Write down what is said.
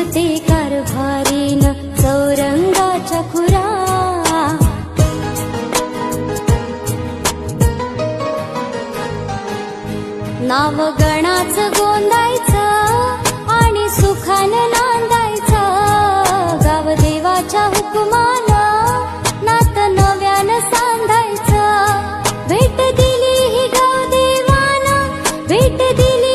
दिसते कारभारीन चौरंगाच्या खुरा. नाव गणाचं गोंदायचं आणि सुखानं नांदायचं. गाव देवाच्या हुकुमानं नातं नव्यानं सांधायचं. भेट दिली ही गाव देवानं, भेट दिली